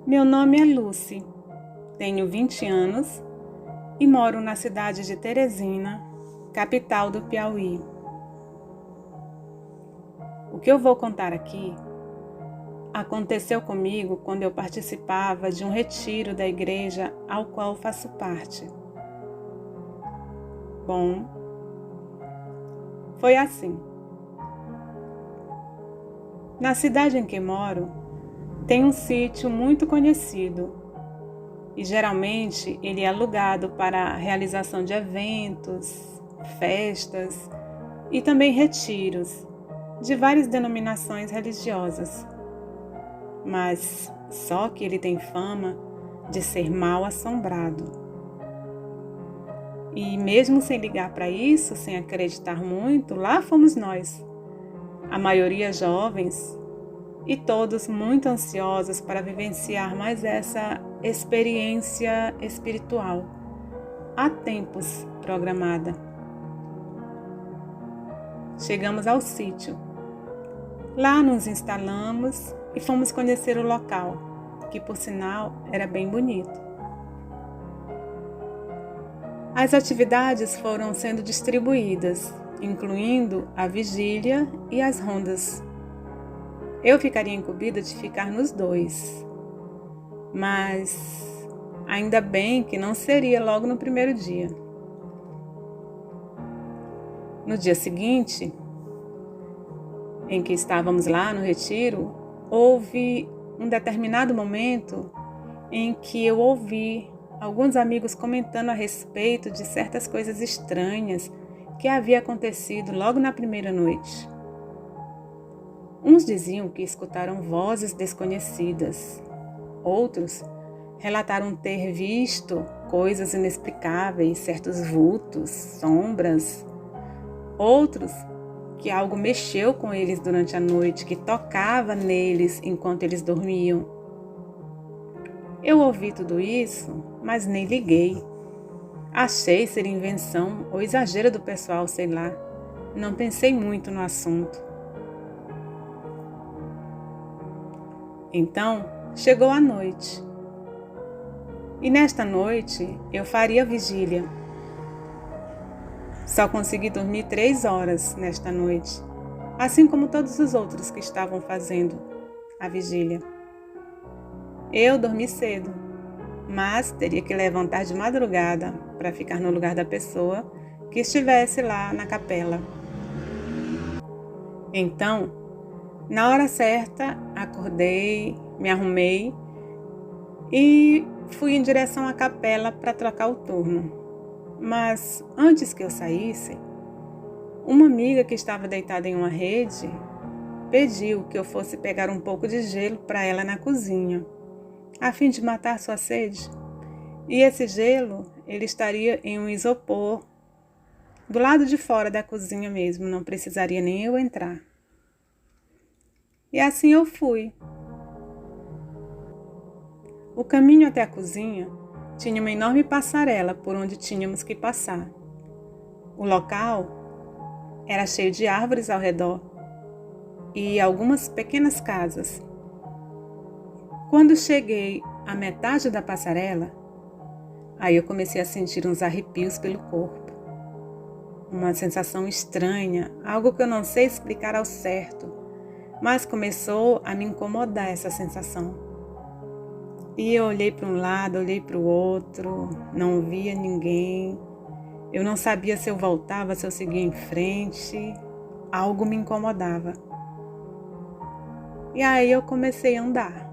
Meu nome é Lucy, tenho 20 anos e moro na cidade de Teresina, capital do Piauí. O que eu vou contar aqui aconteceu comigo quando eu participava de um retiro da igreja ao qual faço parte. Bom, foi assim. Na cidade em que moro, tem um sítio muito conhecido e geralmente ele é alugado para a realização de eventos, festas e também retiros de várias denominações religiosas. Mas só que ele tem fama de ser mal assombrado. E mesmo sem ligar para isso, sem acreditar muito, lá fomos nós, a maioria jovens, e todos muito ansiosos para vivenciar mais essa experiência espiritual, há tempos programada. Chegamos ao sítio. Lá nos instalamos e fomos conhecer o local, que por sinal era bem bonito. As atividades foram sendo distribuídas, incluindo a vigília e as rondas. Eu ficaria incumbida de ficar nos dois, mas ainda bem que não seria logo no primeiro dia. No dia seguinte, em que estávamos lá no retiro, houve um determinado momento em que eu ouvi alguns amigos comentando a respeito de certas coisas estranhas que havia acontecido logo na primeira noite. Uns diziam que escutaram vozes desconhecidas. Outros relataram ter visto coisas inexplicáveis, certos vultos, sombras. Outros que algo mexeu com eles durante a noite, que tocava neles enquanto eles dormiam. Eu ouvi tudo isso, mas nem liguei. Achei ser invenção ou exagero do pessoal, sei lá. Não pensei muito no assunto. Então, chegou a noite. E nesta noite, eu faria vigília. Só consegui dormir 3 horas nesta noite, assim como todos os outros que estavam fazendo a vigília. Eu dormi cedo, mas teria que levantar de madrugada para ficar no lugar da pessoa que estivesse lá na capela. Então, na hora certa, acordei, me arrumei e fui em direção à capela para trocar o turno. Mas antes que eu saísse, uma amiga que estava deitada em uma rede pediu que eu fosse pegar um pouco de gelo para ela na cozinha, a fim de matar sua sede. E esse gelo, ele estaria em um isopor, do lado de fora da cozinha mesmo, não precisaria nem eu entrar. E assim eu fui. O caminho até a cozinha tinha uma enorme passarela por onde tínhamos que passar. O local era cheio de árvores ao redor e algumas pequenas casas. Quando cheguei à metade da passarela, aí eu comecei a sentir uns arrepios pelo corpo. Uma sensação estranha, algo que eu não sei explicar ao certo, mas começou a me incomodar essa sensação. E eu olhei para um lado, olhei para o outro, não via ninguém. Eu não sabia se eu voltava, se eu seguia em frente. Algo me incomodava. E aí eu comecei a andar.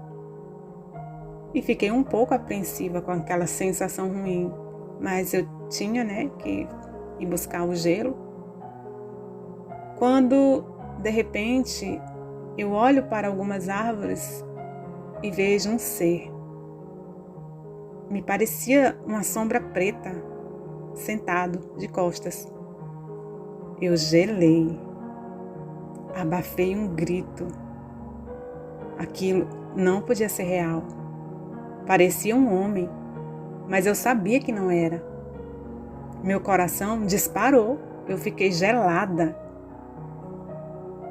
E fiquei um pouco apreensiva com aquela sensação ruim. Mas eu tinha, que ir buscar o gelo. Quando, de repente, eu olho para algumas árvores e vejo um ser. Me parecia uma sombra preta, sentado, de costas. Eu gelei. Abafei um grito. Aquilo não podia ser real. Parecia um homem, mas eu sabia que não era. Meu coração disparou. Eu fiquei gelada.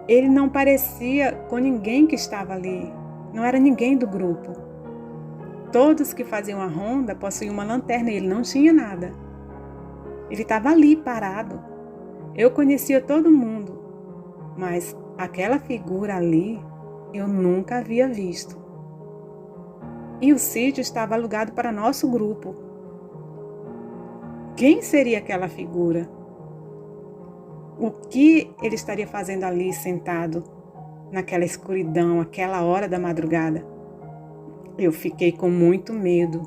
Ele não parecia com ninguém que estava ali. Não era ninguém do grupo. Todos que faziam a ronda possuíam uma lanterna e ele não tinha nada. Ele estava ali parado. Eu conhecia todo mundo, mas aquela figura ali eu nunca havia visto. E o sítio estava alugado para nosso grupo. Quem seria aquela figura? O que ele estaria fazendo ali sentado naquela escuridão, aquela hora da madrugada? Eu fiquei com muito medo.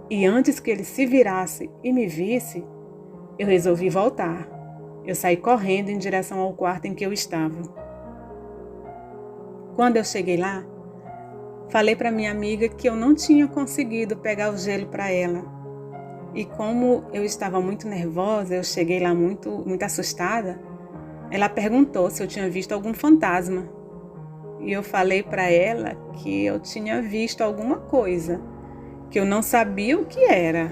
E antes que ele se virasse e me visse, eu resolvi voltar. Eu saí correndo em direção ao quarto em que eu estava. Quando eu cheguei lá, falei para minha amiga que eu não tinha conseguido pegar o gelo para ela. E como eu estava muito nervosa, eu cheguei lá muito assustada, ela perguntou se eu tinha visto algum fantasma. E eu falei para ela que eu tinha visto alguma coisa, que eu não sabia o que era.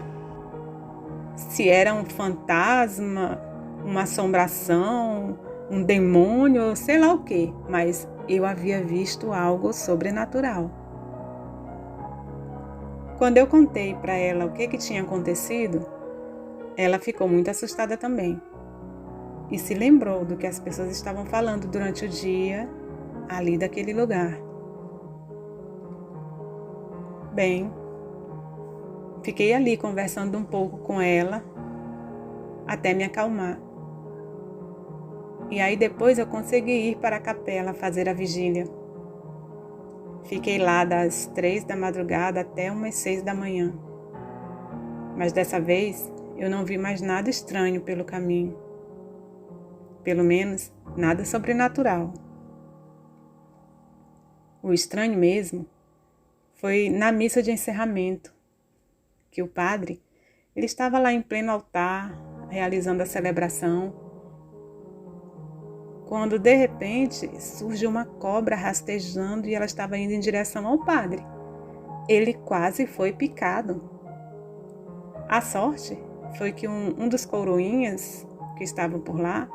Se era um fantasma, uma assombração, um demônio, sei lá o quê, mas eu havia visto algo sobrenatural. Quando eu contei para ela o que tinha acontecido, ela ficou muito assustada também. E se lembrou do que as pessoas estavam falando durante o dia ali daquele lugar. Bem, fiquei ali conversando um pouco com ela até me acalmar. E aí depois eu consegui ir para a capela fazer a vigília. Fiquei lá das 3 da madrugada até umas 6 da manhã. Mas dessa vez eu não vi mais nada estranho pelo caminho. Pelo menos nada sobrenatural. O estranho mesmo foi na missa de encerramento, que o padre ele estava lá em pleno altar, realizando a celebração, quando de repente surge uma cobra rastejando e ela estava indo em direção ao padre. Ele quase foi picado. A sorte foi que um dos coroinhas que estavam por lá,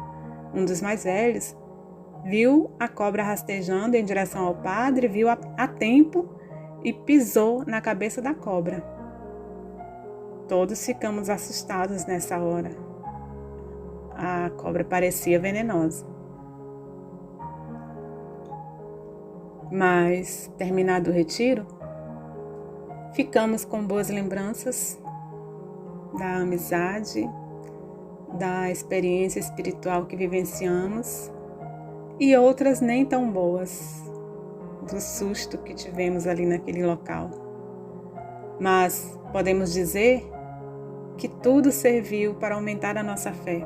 um dos mais velhos, viu a cobra rastejando em direção ao padre, viu a tempo e pisou na cabeça da cobra. Todos ficamos assustados nessa hora. A cobra parecia venenosa. Mas, terminado o retiro, ficamos com boas lembranças da amizade, da experiência espiritual que vivenciamos e outras nem tão boas, do susto que tivemos ali naquele local. Mas podemos dizer que tudo serviu para aumentar a nossa fé.